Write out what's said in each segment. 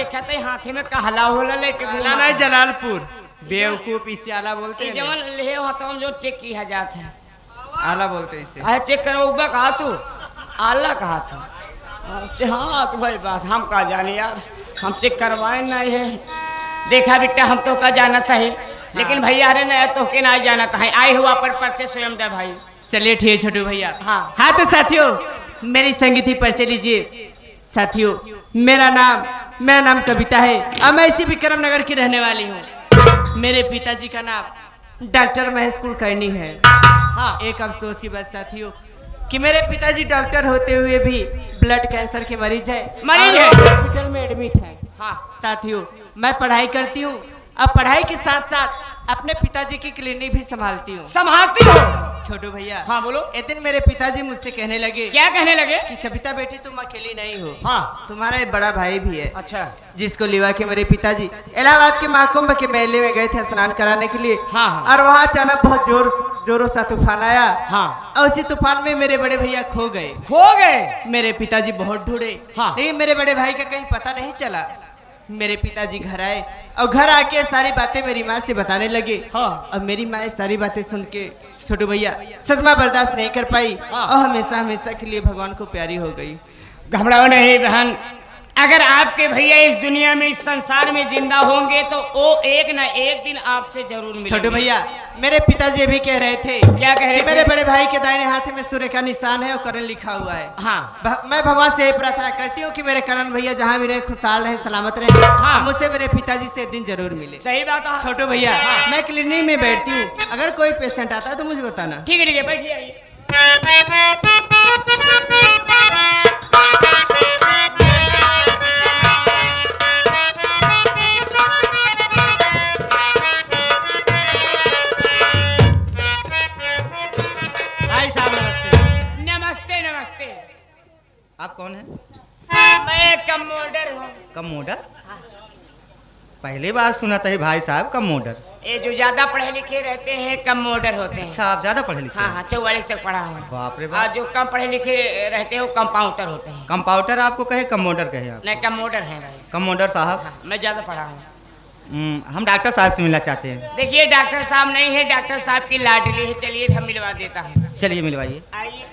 देखा थे हाथी में कहला होला लेके कहला नहीं जलालपुर बेवकूफ इसे आला बोलते हैं। जवन ले होता हम जो चेक किया जाता है आला बोलते हैं इसे। अरे चेक करो उबा कहा तू आला कहा था। हाँ तो भाई बात हम कहा जाने यार हम चेक करवाए नहीं है। देखा बेटा हम तो का जाना था लेकिन भैया अरे नहीं तो के ना जाना था आए हुआ पर परिचय स्वयं दे भाई। चलिए ठीक है छोटू भैया। हाँ तो साथियों मेरी संगीत परिचय लीजिए। साथियों मेरा नाम कविता है और मैं इसी विक्रम नगर की रहने वाली हूँ। मेरे पिताजी का नाम डॉक्टर महेश कुलकर्णी है। हाँ एक अफसोस की बात साथियों कि मेरे पिताजी डॉक्टर होते हुए भी ब्लड कैंसर के मरीज है हॉस्पिटल में एडमिट है। हाँ साथियों मैं पढ़ाई करती हूँ और पढ़ाई के साथ साथ अपने पिताजी की क्लिनिक भी संभालती हूँ। संभालती हो छोटू भैया। हाँ बोलो। एक दिन मेरे पिताजी मुझसे कहने लगे। क्या कहने लगे? कि कविता बेटी तुम अकेली नहीं हो। हाँ तुम्हारा एक बड़ा भाई भी है। अच्छा जिसको लिवा के मेरे पिताजी इलाहाबाद के महाकुंभ के मेले में गए थे स्नान कराने के लिए। हाँ। और वहाँ अचानक बहुत जोरों सा तूफान आया। हाँ। और उसी तूफान में मेरे बड़े भैया खो गए। मेरे पिताजी बहुत ढूंढे। हाँ। लेकिन मेरे बड़े भाई का कहीं पता नहीं चला। मेरे पिताजी घर आए और घर आके सारी बातें मेरी माँ से बताने लगे। हाँ। और मेरी माँ सारी बातें सुन के छोटू भैया सदमा बर्दाश्त नहीं कर पाई। हाँ। और हमेशा के लिए भगवान को प्यारी हो गई। घबराओ नहीं बहन अगर आपके भैया इस दुनिया में इस संसार में जिंदा होंगे तो वो एक न एक दिन आपसे जरूर मिलेंगे। छोटू भैया मेरे पिताजी भी कह रहे थे। क्या कह रहे थे? मेरे बड़े भाई के दाहिने हाथ में सूर्य का निशान है और करण लिखा हुआ है। हाँ। मैं भगवान से यही प्रार्थना करती हूँ कि मेरे करण भैया जहाँ भी रहे खुशहाल रहे सलामत रहे। हाँ। मुझसे मेरे पिताजी से दिन जरूर मिले। सही बात है। छोटू भैया हाँ। मैं क्लिनिक में बैठती हूँ अगर कोई पेशेंट आता है तो मुझे बताना। ठीक है बैठिए आइए। नमस्ते। आप कौन है? मैं कमोडर हूँ। कमोडर? पहली बार सुना था भाई साहब कमोडर। ये जो ज्यादा पढ़े लिखे रहते हैं कमोडर होते हैं। अच्छा आप ज्यादा पढ़े लिखे? हाँ 44 तक पढ़ा हूँ। बाप रे और बाप। जो कम पढ़े लिखे रहते हैं वो कंपाउंडर होते हैं। कंपाउंडर आपको कहे कमोडर कहे आप? नहीं कमोडर है भाई। कमोडर साहब। हाँ, मैं ज्यादा पढ़ा हूँ। हम डॉक्टर साहब से मिलना चाहते हैं। देखिए डॉक्टर साहब नहीं है डॉक्टर साहब की लाडली है। चलिए हम मिलवा देता है। चलिए मिलवाइए। आइए।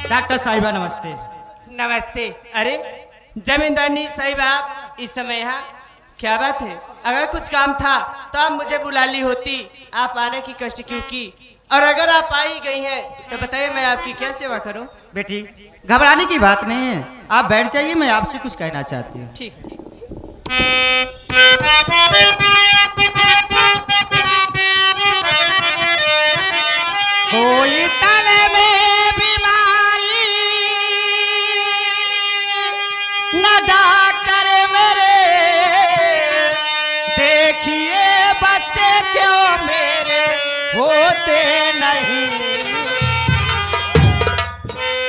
डॉक्टर साहिबा नमस्ते। नमस्ते। अरे जमींदारनी साहिबा इस समय यहाँ क्या बात है? अगर कुछ काम था तो आप मुझे बुला ली होती। आप आने की कष्ट क्यों की? और अगर आप आ ही गई हैं तो बताइए मैं आपकी क्या सेवा करूं? बेटी घबराने की बात नहीं है आप बैठ जाइए मैं आपसे कुछ कहना चाहती हूँ। ठीक है। कोई तले में बीमारी न डॉक्टर मेरे देखिए बच्चे क्यों मेरे होते नहीं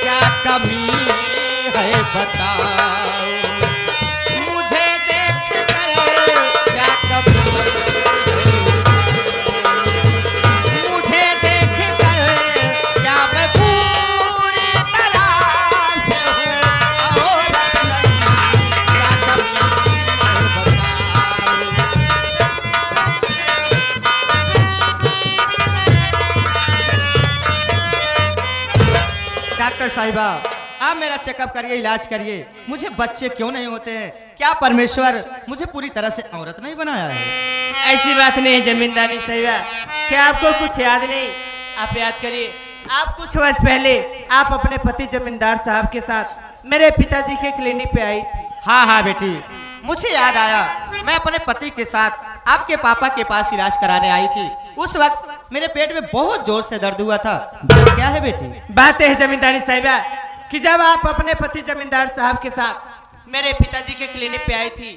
क्या कमी है बताओ मुझे देख कर क्या कमी मुझे देख कर क्या मैं पूरी तरह से हूँ और नहीं क्या कमी है बताओ। डॉक्टर साहिबा आप मेरा चेकअप करिए इलाज करिए मुझे बच्चे क्यों नहीं होते हैं? क्या परमेश्वर मुझे पूरी तरह से औरत नहीं बनाया है? ऐसी बात नहीं जमींदारनी साहिबा। क्या आपको कुछ याद नहीं? आप याद करिए आप कुछ वर्ष पहले आप अपने पति जमींदार साहब के साथ मेरे पिताजी के क्लिनिक पे आई थी। हाँ बेटी मुझे याद आया मैं अपने पति के साथ आपके पापा के पास इलाज कराने आई थी। उस वक्त मेरे पेट में बहुत जोर से दर्द हुआ था। क्या है बेटी? बात है जमींदारी साहिबा कि जब आप अपने पति जमींदार साहब के साथ मेरे पिताजी के क्लिनिक पे आई थी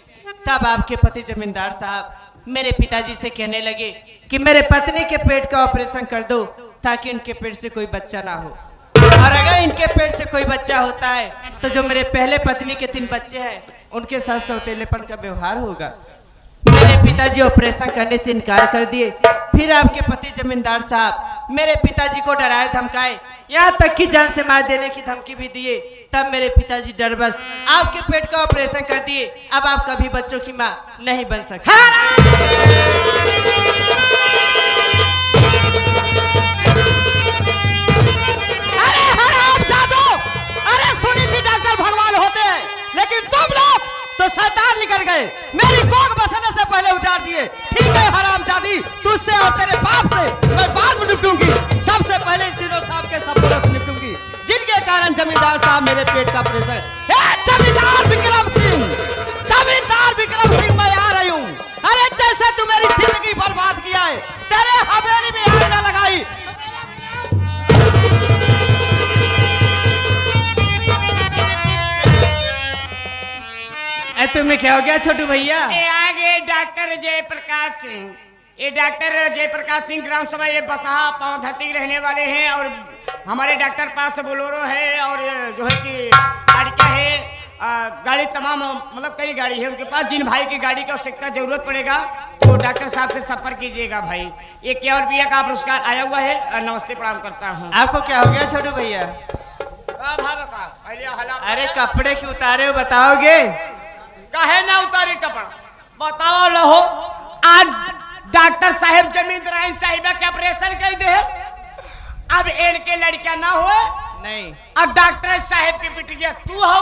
तब आपके पति जमींदार साहब मेरे पिताजी से कहने लगे कि मेरे पत्नी के पेट का ऑपरेशन कर दो ताकि इनके पेट से कोई बच्चा ना हो। और अगर इनके पेट से कोई बच्चा होता है तो जो मेरे पहले पत्नी के 3 बच्चे हैं उनके साथ सौतेलेपन का व्यवहार होगा। मेरे पिताजी ऑपरेशन करने से इनकार कर दिए। फिर आपके पति जमींदार साहब मेरे पिताजी को डराए धमकाए, यहाँ तक कि जान से मार देने की धमकी भी दिए। तब मेरे पिताजी डर बस आपके पेट का ऑपरेशन कर दिए। अब आप कभी बच्चों की माँ नहीं बन सकते। अरे हरामजादो! अरे सुनी थी डॉक्टर भगवान होते हैं, लेकिन तुम लोग तो शैतान निकल गए। मेरी कोख बसने से पहले उजाड़ दिए। ठीक है हरामजादी, तुझसे और तेरे बाप से मैं बाद में निपटूंगी। सबसे पहले इन तीनों साहब के सबूतों से निपटूंगी, जिनके कारण जमींदार साहब मेरे पेट का प्रेशर। जमींदार विक्रम सिंह, जमींदार विक्रम सिंह, मैं आ रही हूँ। अरे जैसे तू मेरी जिंदगी बर्बाद किया है, तेरे हवेली में आग न लगाई। तुम्हें क्या हो गया छोटू भैया? ये आगे डॉक्टर जयप्रकाश सिंह, ये डॉक्टर जयप्रकाश सिंह ग्राम सभा ये बसहा पांव धरती के रहने वाले हैं। और हमारे डॉक्टर पास बोलोरो है और जो है कि गाड़ी क्या है, गाड़ी तमाम मतलब कई गाड़ी है उनके पास। जिन भाई की गाड़ी की आवश्यकता जरूरत पड़ेगा तो डॉक्टर साहब से संपर्क कीजिएगा भाई। ये क्या रुपया का पुरस्कार आया हुआ है। नमस्ते प्रणाम करता हूँ। आपको क्या हो गया छोटू भैया? अरे कपड़े क्यों उतारे हो बताओगे? काहे ना उतारी कपड़ा बताओ लहो। आज डॉक्टर साहब जमींदार साहिबा के ऑपरेशन कर दे, अब इनके लड़का ना हो नहीं। अब डॉक्टर साहब के बिटिया तू हो,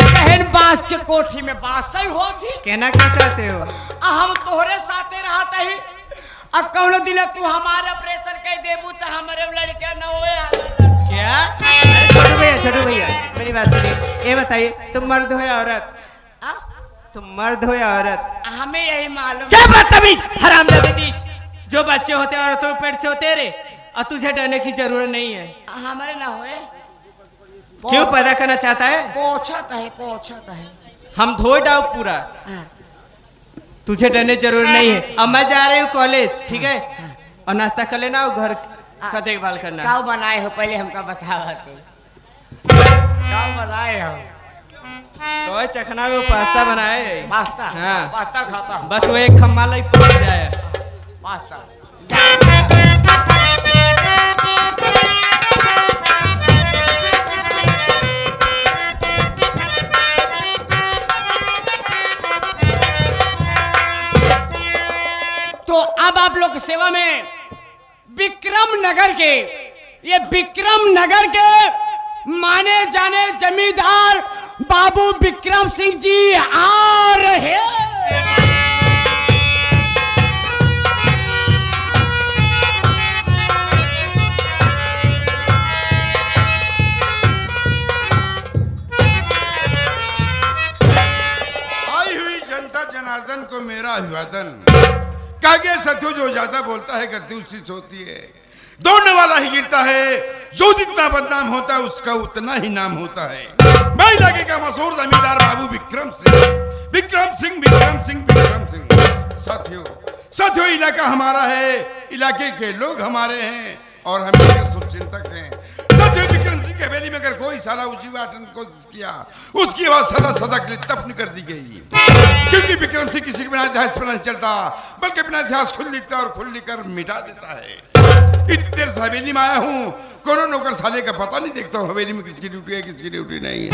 कहन बांस के कोठी में बांस सही हो थी। कहना क्या चाहते हो? हम तोहरे साथे रहता ही, अब कौनो दिन तू हमारे ऑपरेशन कर देबू तो हमारे लड़का ना हो। क्या? छोटू भैया मेरी बात सुनिए। ये बताइए तुम मर्द हो या औरत? तुम मर्द हो या औरत? हमें यही मालूम। क्या बदतमीज हरामजादे नीच! जो बच्चे होते हैं औरतों के पेट से होते रे, और तुझे डरने की जरूरत नहीं है। हमारे ना होए। क्यों पैदा करना चाहता है? पोछत है। हम धो डाउ पूरा। तुझे डरने की जरूरत नहीं है। अब मैं जा रही हूँ कॉलेज, ठीक है? और नाश्ता कर लेना और घर का देखभाल करना। क्या बनाए हो पहले हमका बतावा तो। क्या बनाए हो? तो चखना में पास्ता बनाए। पास्ता? हाँ। पास्ता खाता हूँ। बस वो एक खम्मा लाई पहुंच जाए। पास्ता। तो अब आप लोग की सेवा में विक्रम नगर के माने जाने जमींदार बाबू विक्रम सिंह जी आ रहे। आई हुई जनता जनार्दन को मेरा अभिवादन। कागे सत्यो जो ज्यादा बोलता है गलती उससे होती है। दौड़ने वाला ही गिरता है, जो जितना बदनाम होता है उसका उतना ही नाम होता है। मैं इलाके का मशहूर जमींदार बाबू विक्रम सिंह। साथियों इलाका हमारा है, इलाके के लोग हमारे हैं और हम इनके शुभचिंतक हैं। साथियों विक्रम सिंह की हवेली में अगर कोई साला ऊंची बांटने की कोशिश किया, उसकी आवाज सदा के लिए तपन कर दी गई। क्योंकि विक्रम सिंह किसी के बिना इतिहास पर नहीं चलता, बल्कि बिना इतिहास खुद लिखता और खुद लिखकर मिटा देता है। इतनी देर से हवेली में आया हूँ, कोनो नौकर साले का पता नहीं देखता हूँ हवेली में किसकी ड्यूटी है किसकी ड्यूटी नहीं है।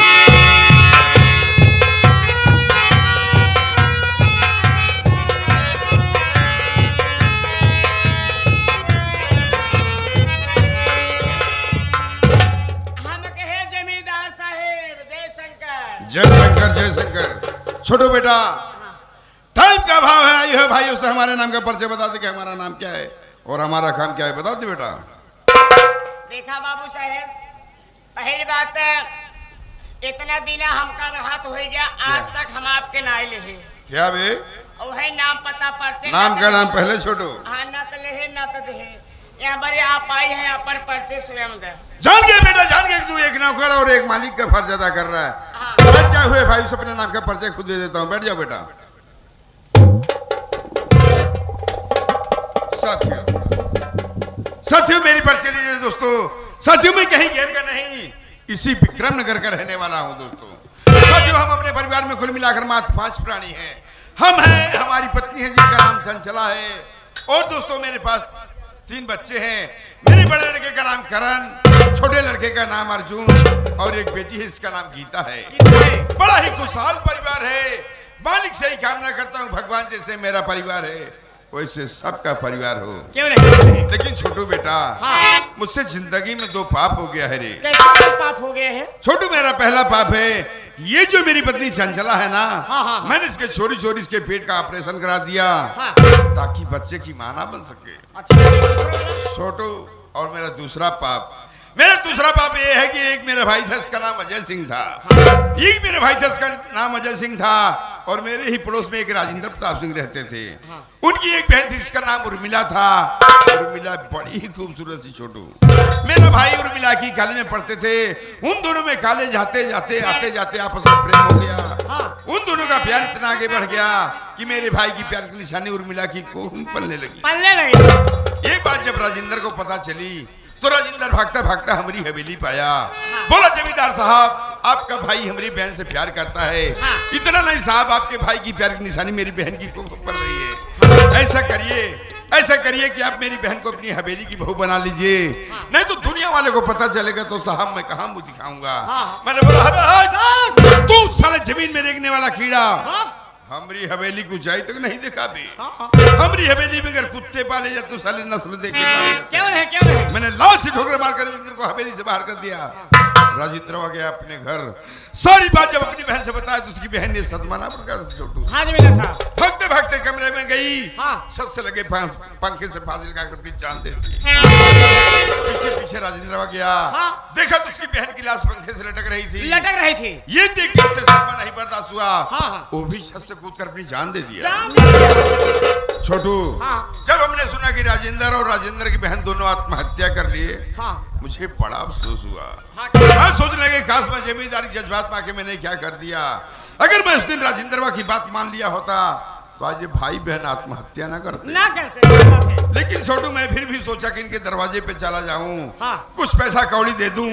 जय शंकर। छोटो बेटा, टाइम का भाव है। आई है भाइयों से हमारे नाम का परिचय बता दे कि हमारा नाम क्या है और हमारा काम क्या है। बता दे बेटा। देखा बाबू साहेब, पहली बात इतना दिन हमका राहत हो गया, आज तक हम आपके ना ले हैं। क्या बे? वही नाम पता परिचय। नाम का नाम पहले छोटो। हाँ, न तो ले न तो दे। यहाँ पर आप आई हैं, अपन परिचय स्वयं दे। जान गए बेटा, जान गए तू एक नौकर और एक मालिक का फर्ज अदा कर रहा है। हाँ। बैठ जा हुए भाई से अपने नाम का परिचय खुद दे देता हूँ। बैठ जाओ बेटा। साथियों मेरी परिचय लीजिए दोस्तों। साथियों मैं कहीं गैर का नहीं, इसी विक्रम नगर का रहने वाला हूँ दोस्तों। साथियों हम अपने परिवार में कुल मिलाकर मात्र 5 प्राणी हैं। हम हैं, हमारी पत्नी है जिनका नाम चंचला है, और दोस्तों मेरे पास 3 बच्चे हैं। मेरे बड़े लड़के का नाम करण, छोटे लड़के का नाम अर्जुन और एक बेटी है जिसका नाम गीता है। बड़ा ही खुशहाल परिवार है। मालिक से ही कामना करता हूँ भगवान जैसे मेरा परिवार है वैसे सबका परिवार हो। क्यों नहीं? लेकिन छोटू बेटा, हाँ। मुझसे जिंदगी में 2 पाप हो गया है रे। कैसे पाप हो गए हैं? छोटू, मेरा पहला पाप है ये जो मेरी पत्नी चंचला है ना, हाँ, हाँ। मैंने इसके चोरी चोरी इसके पेट का ऑपरेशन करा दिया, हाँ। ताकि बच्चे की मां ना बन सके। अच्छा, छोटू, और मेरा दूसरा पाप ये है कि एक मेरा भाई था इसका नाम अजय सिंह था, एक मेरे भाई था इसका नाम अजय सिंह था, और मेरे ही पड़ोस में एक राजेंद्र प्रताप सिंह रहते थे। उनकी एक बहन थी जिसका नाम उर्मिला था। उर्मिला बड़ी ही खूबसूरत सी। छोटू, मेरा भाई उर्मिला की कॉलेज में पढ़ते थे। उन दोनों में कॉलेज आते जाते आपस में प्रेम हो गया। उन दोनों का प्यार इतना आगे बढ़ गया कि मेरे भाई की प्यार की निशानी उर्मिला की कोख पलने लगी। एक बार जब राजेंद्र को पता चली तो राजेंद्र भागता भागता हमारी हवेली पाया। बोला, जमींदार साहब, आपका भाई हमारी बहन से प्यार करता है। इतना नहीं साहब, आपके भाई की प्यार की निशानी मेरी बहन की कोख पल रही है। ऐसा करिए कि आप मेरी बहन को अपनी हवेली की बहू बना लीजिए, नहीं तो दुनिया वाले को पता चलेगा तो साहब मैं कहाँ मुंह दिखाऊंगा। मैंने बोला, तू साले जमीन में रेंगने वाला कीड़ा, हमारी हवेली को जाई तक नहीं देखा भी। हमारी हवेली में अगर कुत्ते पाले जाते तो साले नस्ल देखे पाले जाते। क्यों नहीं? मैंने लाल से ठोकर मारकर राजेंद्र को हवेली से बाहर कर दिया। राजेंद्र आ गया अपने घर। सारी बात जब अपनी बहन से बताया तो उसकी बहन ने सदमाना पड़ गया। छोटू, हाँ जमींदार साहब। भागते भागते कमरे में गई। हाँ। छत से लगे पंखे से फांसी लगाकर अपनी जान दे दी। पीछे पीछे राजेंद्र आ गया। हाँ। देखा तो उसकी बहन की लाश पंखे से लटक रही थी। ये देख के उससे सदमा नहीं बर्दाश्त हुआ। हाँ। वो भी छत से कूद कर अपनी जान दे दिया। जान दे दिया। छोटू, हाँ। जब हमने सुना कि राजेंद्र और राजेंद्र की बहन दोनों आत्महत्या कर लिए, हाँ। मुझे बड़ा अफसोस हुआ। हाँ। मैं सोचने लगे काश मैं जमींदारी जज्बात में आके मैंने क्या कर दिया। अगर मैं उस दिन राजेंद्र की बात मान लिया होता तो आज ये भाई बहन आत्महत्या ना करते। लेकिन छोटू, मैं फिर भी सोचा कि इनके दरवाजे पे चला जाऊं, हाँ। कुछ पैसा कौड़ी दे दूं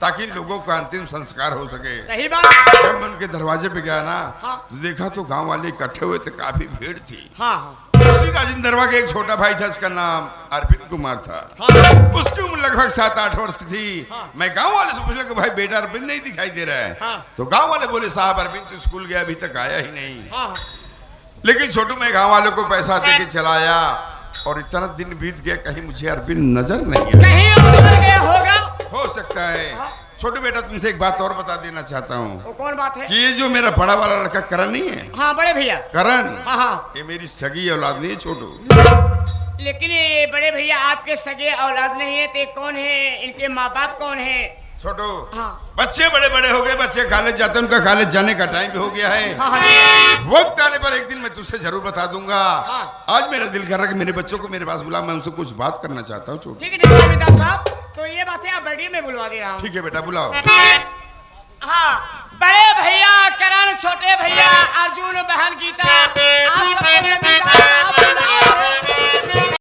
ताकि इन लोगों का अंतिम संस्कार हो सके। सही बात। जब मैं उनके दरवाजे पे गया ना, हाँ। तो देखा तो गांव वाले इकट्ठे हुए थे, काफी भीड़ थी। हाँ। उसी राजेंद्रवा के एक छोटा भाई था, इसका नाम अरविंद कुमार था। उसकी उम्र लगभग 7-8 वर्ष की थी। मैं गांव वाले से पूछा कि भाई बेटा अरविंद नहीं दिखाई दे रहा है। तो गांव वाले बोले, साहब अरविंद तो स्कूल गया, अभी तक आया ही नहीं। लेकिन छोटू, मैं गांव वालों को पैसा दे के चलाया और इतना दिन बीत गया, कहीं मुझे अरविंद नजर नहीं आया। हो सकता है। छोटू बेटा, तुमसे एक बात और बता देना चाहता हूँ। कौन बात है? कि ये जो मेरा बड़ा वाला लड़का करण नहीं है? हाँ, बड़े भैया। करण, हाँ। ये मेरी सगी औलाद नहीं है छोटू। लेकिन ये बड़े भैया आपके सगे औलाद नहीं है तो कौन है? इनके माँ बाप कौन है? छोटू, हाँ। बच्चे बड़े बड़े हो गए, बच्चे कॉलेज जाते हैं, उनका कॉलेज जाने का टाइम भी हो गया है। हाँ। वक्त आने पर एक दिन मैं तुझसे जरूर बता दूंगा। हाँ। आज मेरा दिल कर रहा है कि मेरे बच्चों को मेरे पास बुला, मैं उनसे कुछ बात करना चाहता हूँ। छोटू, ठीक है जमींदार साहब, तो ये बात है, आप बैठिए, मैं बुलवा दे रहा हूँ। ठीक है बेटा, बुलाओ। हाँ, बड़े भैया करण, छोटे भैया अर्जुन, बहन गीता, आप सबको जमींदार साहब बुला रहे हैं।